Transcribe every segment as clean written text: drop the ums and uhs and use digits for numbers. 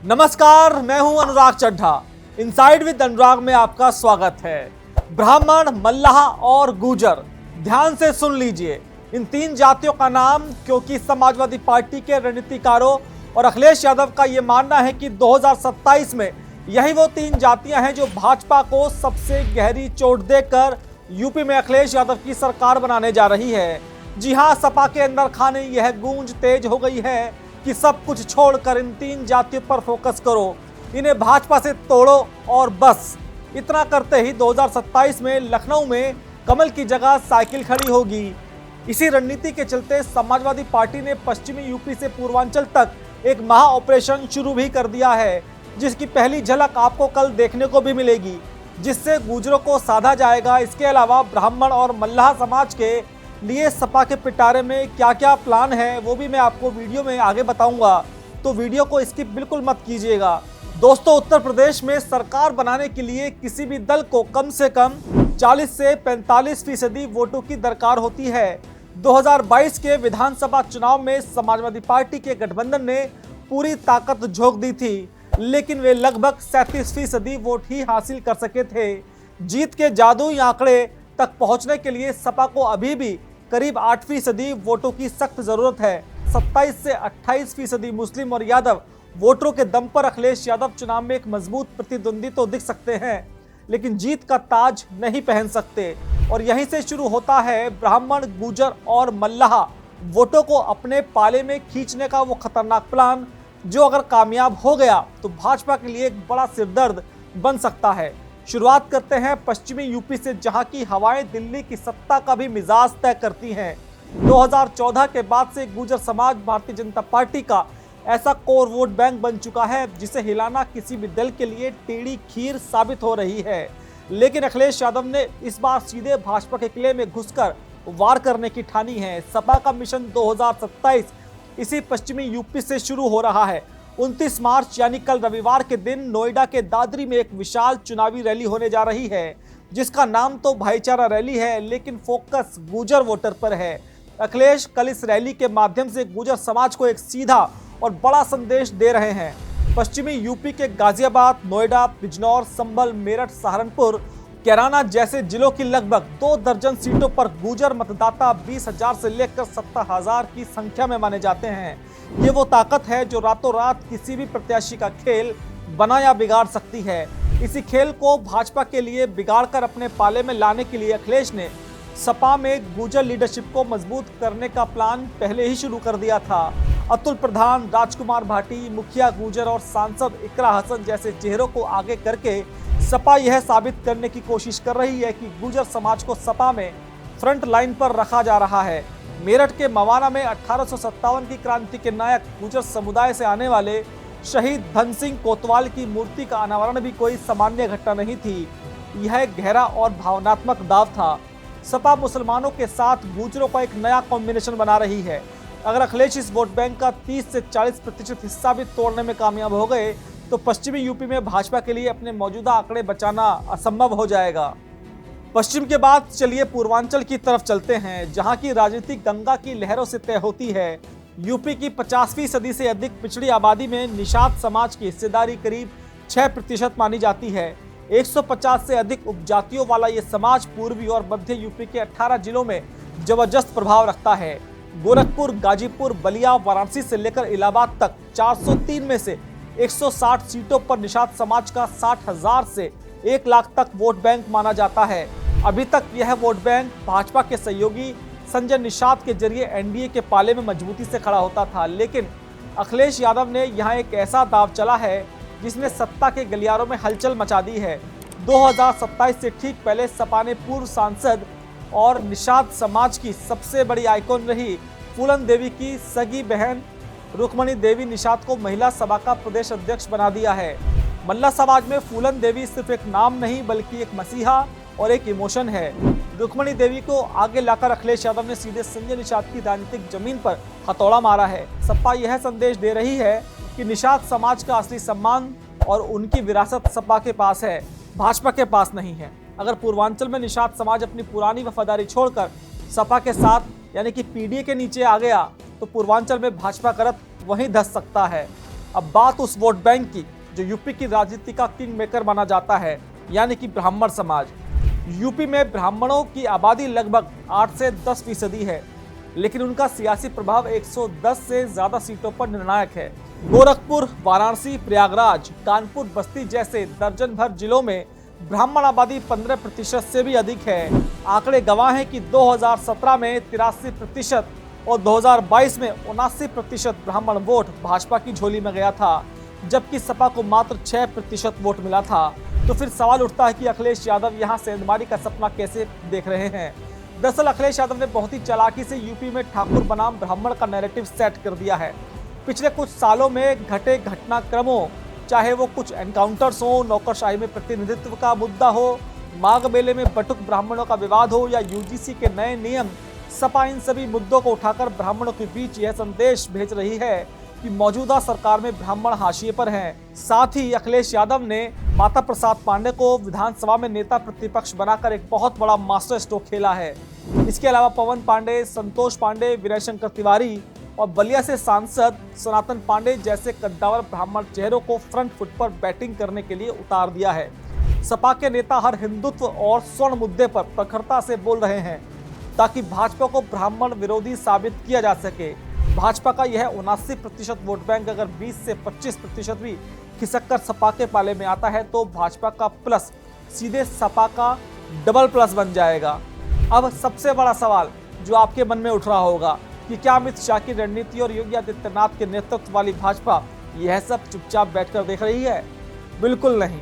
नमस्कार, मैं हूं अनुराग चड्ढा। इनसाइड विद अनुराग में आपका स्वागत है। ब्राह्मण, मल्लाह और गुर्जर, ध्यान से सुन लीजिए इन तीन जातियों का नाम, क्योंकि समाजवादी पार्टी के रणनीतिकारों और अखिलेश यादव का यह मानना है कि 2027 में यही वो तीन जातियां हैं जो भाजपा को सबसे गहरी चोट देकर यूपी में अखिलेश यादव की सरकार बनाने जा रही है। जी हां, सपा के अंदर खाने यह गूंज तेज हो गई है कि सब कुछ छोड़कर इन तीन जातियों पर फोकस करो, इन्हें भाजपा से तोड़ो और बस। इतना करते ही 2027 में लखनऊ में कमल की जगह साइकिल खड़ी होगी। इसी रणनीति के चलते समाजवादी पार्टी ने पश्चिमी यूपी से पूर्वांचल तक एक महा ऑपरेशन शुरू भी कर दिया है, जिसकी पहली झलक आपको कल देखने को भी मिलेगी, जिससे गुर्जरों को साधा जाएगा। इसके अलावा ब्राह्मण और मल्लाह समाज के लिए सपा के पिटारे में क्या क्या प्लान है वो भी मैं आपको वीडियो में आगे बताऊंगा, तो वीडियो को स्किप बिल्कुल मत कीजिएगा। दोस्तों, उत्तर प्रदेश में सरकार बनाने के लिए किसी भी दल को कम से कम 40 से 45% वोटों की दरकार होती है। 2022 के विधानसभा चुनाव में समाजवादी पार्टी के गठबंधन ने पूरी ताकत झोंक दी थी, लेकिन वे लगभग 37% वोट ही हासिल कर सके थे। जीत के जादुई आंकड़े तक पहुंचने के लिए सपा को अभी भी करीब 8% वोटों की सख्त जरूरत है। 27 से 28% मुस्लिम और यादव वोटरों के दम पर अखिलेश यादव चुनाव में एक मजबूत प्रतिद्वंदी तो दिख सकते हैं, लेकिन जीत का ताज नहीं पहन सकते। और यहीं से शुरू होता है ब्राह्मण, गुर्जर और मल्लाह वोटों को अपने पाले में खींचने का वो खतरनाक प्लान, जो अगर कामयाब हो गया तो भाजपा के लिए एक बड़ा सिरदर्द बन सकता है। शुरुआत करते हैं पश्चिमी यूपी से, जहां की हवाएं दिल्ली की सत्ता का भी मिजाज तय करती हैं। 2014 के बाद से गुर्जर समाज भारतीय जनता पार्टी का ऐसा कोर वोट बैंक बन चुका है जिसे हिलाना किसी भी दल के लिए टेढ़ी खीर साबित हो रही है। लेकिन अखिलेश यादव ने इस बार सीधे भाजपा के किले में घुसकर वार करने की ठानी है। सपा का मिशन 2027 इसी पश्चिमी यूपी से शुरू हो रहा है। 29 मार्च यानी कल रविवार के दिन नोएडा के दादरी में एक विशाल चुनावी रैली होने जा रही है, जिसका नाम तो भाईचारा रैली है, लेकिन फोकस गुर्जर वोटर पर है। अखिलेश कल इस रैली के माध्यम से गुर्जर समाज को एक सीधा और बड़ा संदेश दे रहे हैं। पश्चिमी यूपी के गाजियाबाद, नोएडा, बिजनौर, संभल, मेरठ, सहारनपुर, कैराना जैसे जिलों की लगभग 2 दर्जन सीटों पर गुर्जर मतदाता 20,000 से लेकर 70,000 की संख्या में माने जाते हैं। ये वो ताकत है जो रातों रात किसी भी प्रत्याशी का खेल बना या बिगाड़ सकती है। इसी खेल को भाजपा के लिए बिगाड़कर अपने पाले में लाने के लिए अखिलेश ने सपा में गुर्जर लीडरशिप को मजबूत करने का प्लान पहले ही शुरू कर दिया था। अतुल प्रधान, राजकुमार भाटी, मुखिया गुर्जर और सांसद इकरा हसन जैसे चेहरों को आगे करके सपा यह साबित करने की कोशिश कर रही है कि गुर्जर समाज को सपा में फ्रंट लाइन पर रखा जा रहा है। मेरठ के मवाना में 1857 की क्रांति के नायक गुर्जर समुदाय से आने वाले शहीद धन सिंह कोतवाल की मूर्ति का अनावरण भी कोई सामान्य घटना नहीं थी। यह गहरा और भावनात्मक दाव था। सपा मुसलमानों के साथ गुर्जरों का एक नया कॉम्बिनेशन बना रही है। अगर अखिलेश इस वोट बैंक का 30 से 40% हिस्सा भी तोड़ने में कामयाब हो गए तो पश्चिमी यूपी में भाजपा के लिए अपने मौजूदा आंकड़े बचाना असंभव हो जाएगा। पश्चिम के बाद चलिए पूर्वांचल की तरफ चलते हैं, जहां की राजनीति गंगा की लहरों से तय होती है। यूपी की 50वीं सदी से अधिक पिछड़ी आबादी में निषाद समाज की हिस्सेदारी करीब 6% मानी जाती है। 150 से अधिक उपजातियों वाला ये समाज पूर्वी और मध्य यूपी के 18 जिलों में जबरदस्त प्रभाव रखता है। गोरखपुर, गाजीपुर, बलिया, वाराणसी से लेकर इलाहाबाद तक 403 में से 160 सीटों पर निषाद समाज का 60,000 से 1 लाख तक वोट बैंक माना जाता है। अभी तक यह वोट बैंक भाजपा के सहयोगी संजय निषाद के जरिए एनडीए के पाले में मजबूती से खड़ा होता था, लेकिन अखिलेश यादव ने यहां एक ऐसा दांव चला है जिसने सत्ता के गलियारों में हलचल मचा दी है। 2027 से ठीक पहले सपा ने पूर्व सांसद और निषाद समाज की सबसे बड़ी आइकॉन रही फूलन देवी की सगी बहन रुक्मणी देवी निषाद को महिला सभा का प्रदेश अध्यक्ष बना दिया है। मल्ला समाज में फूलन देवी सिर्फ एक नाम नहीं बल्कि एक मसीहा और एक इमोशन है। रुक्मणी देवी को आगे लाकर अखिलेश यादव ने सीधे संजय निषाद की राजनीतिक जमीन पर हथौड़ा मारा है। सपा यह संदेश दे रही है कि निषाद समाज का असली सम्मान और उनकी विरासत सपा के पास है, भाजपा के पास नहीं है। अगर पूर्वांचल में निषाद समाज अपनी पुरानी वफादारी छोड़कर सपा के साथ यानी कि पीडीए के नीचे आ गया तो पूर्वांचल में भाजपा का रथ वहीं धस सकता है। अब बात उस वोट बैंक की जो यूपी की राजनीति का किंग मेकर माना जाता है, यानी कि ब्राह्मण समाज। यूपी में ब्राह्मणों की आबादी लगभग 8 से 10% है, लेकिन उनका सियासी प्रभाव 110 से ज्यादा सीटों पर निर्णायक है। गोरखपुर, वाराणसी, प्रयागराज, कानपुर, बस्ती जैसे दर्जन भर जिलों में ब्राह्मण आबादी 15% से भी अधिक है। आंकड़े गवाह हैं कि 2017 में 83% और 2022 में 79% ब्राह्मण वोट भाजपा की झोली में गया था, जबकि सपा को मात्र 6% वोट मिला था। तो फिर सवाल उठता है कि अखिलेश यादव यहाँ सेंधमारी का सपना कैसे देख रहे हैं। दरअसल अखिलेश यादव ने बहुत ही चालाकी से यूपी में ठाकुर बनाम ब्राह्मण का नैरेटिव सेट कर दिया है। पिछले कुछ सालों में घटे घटनाक्रमों, चाहे वो कुछ एनकाउंटर्स हो, नौकरशाही में प्रतिनिधित्व का मुद्दा हो, माघ मेले में बटुक ब्राह्मणों का विवाद हो या यूजीसी के नए नियम, सपा इन सभी मुद्दों को उठाकर ब्राह्मणों के बीच यह संदेश भेज रही है कि मौजूदा सरकार में ब्राह्मण हाशिए पर हैं। साथ ही अखिलेश यादव ने माता प्रसाद पांडे को विधानसभा में नेता प्रतिपक्ष बनाकर एक बहुत बड़ा मास्टर स्ट्रोक खेला है। इसके अलावा पवन पांडे, संतोष पांडे, विनय शंकर तिवारी और बलिया से सांसद सनातन पांडे जैसे कद्दावर ब्राह्मण चेहरों को फ्रंट फुट पर बैटिंग करने के लिए उतार दिया है। सपा के नेता हर हिंदुत्व और स्वर्ण मुद्दे पर प्रखरता से बोल रहे हैं ताकि भाजपा को ब्राह्मण विरोधी साबित किया जा सके। भाजपा का यह 79% वोट बैंक अगर 20 से 25% भी खिसक कर सपा के पाले में आता है तो भाजपा का प्लस सीधे सपा का डबल प्लस बन जाएगा। अब सबसे बड़ा सवाल जो आपके मन में उठ रहा होगा कि क्या अमित शाह की रणनीति और योगी आदित्यनाथ के नेतृत्व वाली भाजपा यह सब चुपचाप बैठकर देख रही है? बिल्कुल नहीं।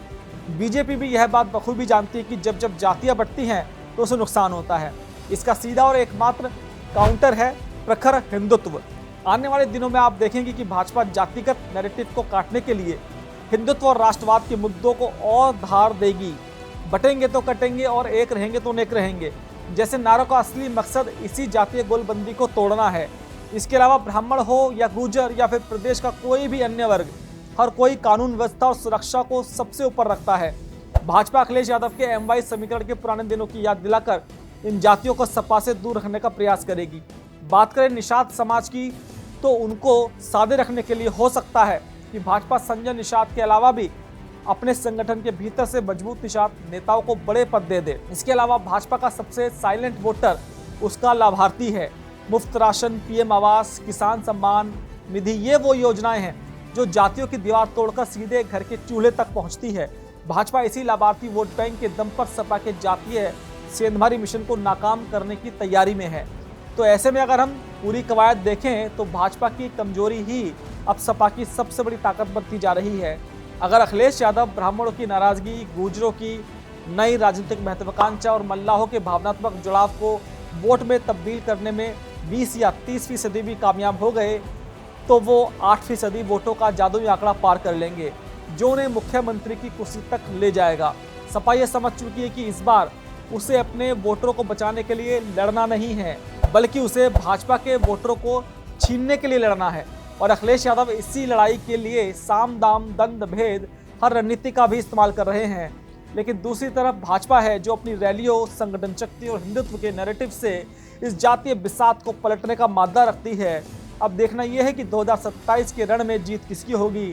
बीजेपी भी यह बात बखूबी जानती है कि जब जब जातियां बढ़ती हैं तो उसे नुकसान होता है। इसका सीधा और एकमात्र काउंटर है प्रखर हिंदुत्व। आने वाले दिनों में आप देखेंगे कि भाजपा जातिगत नैरेटिव को काटने के लिए हिंदुत्व और राष्ट्रवाद के मुद्दों को और धार देगी। बटेंगे तो कटेंगे और एक रहेंगे तो नेक रहेंगे जैसे नारों का असली मकसद इसी जातीय गोलबंदी को तोड़ना है। इसके अलावा ब्राह्मण हो या गुर्जर या फिर प्रदेश का कोई भी अन्य वर्ग, हर कोई कानून व्यवस्था और सुरक्षा को सबसे ऊपर रखता है। भाजपा अखिलेश यादव के MY समीकरण के पुराने दिनों की याद दिलाकर इन जातियों को सपा से दूर रखने का प्रयास करेगी। बात करें निषाद समाज की तो उनको सादे रखने के लिए हो सकता है कि भाजपा संजय निषाद के अलावा भी अपने संगठन के भीतर से मजबूत निषाद नेताओं को बड़े पद दे दे। इसके अलावा भाजपा का सबसे साइलेंट वोटर उसका लाभार्थी है। मुफ्त राशन, PM आवास, किसान सम्मान निधि, ये वो योजनाएं हैं जो जातियों की दीवार तोड़कर सीधे घर के चूल्हे तक पहुंचती है। भाजपा इसी लाभार्थी वोट बैंक के दम पर सपा के जातीय सेंधमारी मिशन को नाकाम करने की तैयारी में है। तो ऐसे में अगर हम पूरी कवायद देखें तो भाजपा की कमजोरी ही अब सपा की सबसे बड़ी ताकत बनती जा रही है। अगर अखिलेश यादव ब्राह्मणों की नाराजगी, गुर्जरों की नई राजनीतिक महत्वाकांक्षा और मल्लाहों के भावनात्मक जुड़ाव को वोट में तब्दील करने में 20 या 30% भी कामयाब हो गए तो वो 8% वोटों का जादुई आंकड़ा पार कर लेंगे जो उन्हें मुख्यमंत्री की कुर्सी तक ले जाएगा। सपा ये समझ चुकी है कि इस बार उसे अपने वोटरों को बचाने के लिए लड़ना नहीं है, बल्कि उसे भाजपा के वोटरों को छीनने के लिए लड़ना है। और अखिलेश यादव इसी लड़ाई के लिए साम दाम दंड भेद हर रणनीति का भी इस्तेमाल कर रहे हैं। लेकिन दूसरी तरफ भाजपा है जो अपनी रैलियों, संगठन शक्ति और हिंदुत्व के नैरेटिव से इस जातीय बिसात को पलटने का मादा रखती है। अब देखना यह है कि 2027 के रण में जीत किसकी होगी।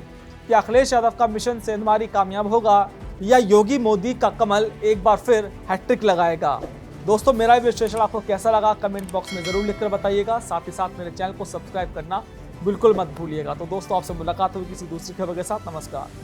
क्या अखिलेश यादव का मिशन सेंधमारी कामयाब होगा या योगी मोदी का कमल एक बार फिर हैट्रिक लगाएगा? दोस्तों, मेरा विश्लेषण आपको कैसा लगा कमेंट बॉक्स में जरूर लिखकर बताइएगा। साथ ही साथ मेरे चैनल को सब्सक्राइब करना बिल्कुल मत भूलिएगा। तो दोस्तों, आपसे मुलाकात होगी किसी दूसरी खबर के साथ। नमस्कार।